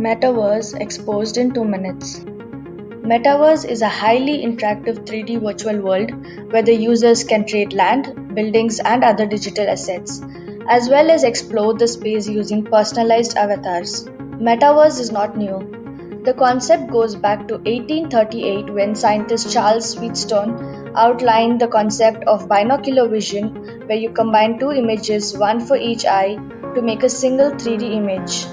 Metaverse exposed in 2 minutes. Metaverse is a highly interactive 3D virtual world where the users can trade land, buildings, and other digital assets, as well as explore the space using personalized avatars. Metaverse is not new. The concept goes back to 1838 when scientist Charles Wheatstone outlined the concept of binocular vision, where you combine two images, one for each eye, to make a single 3D image.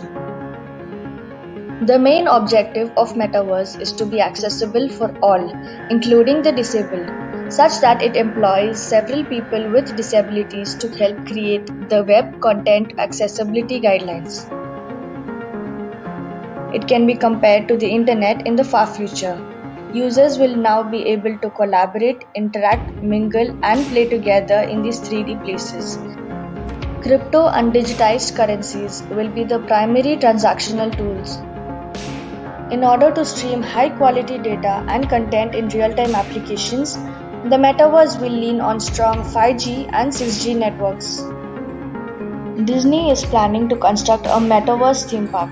The main objective of Metaverse is to be accessible for all, including the disabled, such that it employs several people with disabilities to help create the Web Content Accessibility Guidelines. It can be compared to the Internet in the far future. Users will now be able to collaborate, interact, mingle, and play together in these 3D places. Crypto and digitized currencies will be the primary transactional tools. In order to stream high-quality data and content in real-time applications, the Metaverse will lean on strong 5G and 6G networks. Disney is planning to construct a Metaverse theme park.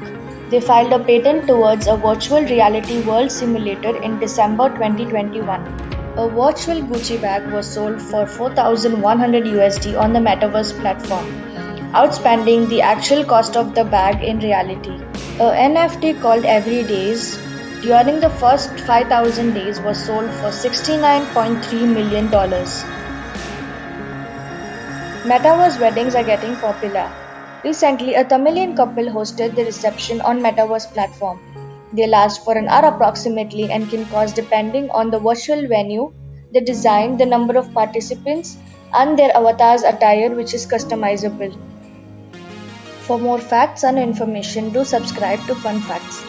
They filed a patent towards a virtual reality world simulator in December 2021. A virtual Gucci bag was sold for $4,100 USD on the Metaverse platform, outspending the actual cost of the bag in reality. A NFT called Everydays during the first 5,000 days was sold for $69.3 million. Metaverse weddings are getting popular. Recently, a Tamilian couple hosted the reception on Metaverse platform. They last for an hour approximately and can cost depending on the virtual venue, the design, the number of participants, and their avatar's attire, which is customizable. For more facts and information, do subscribe to Fun Facts.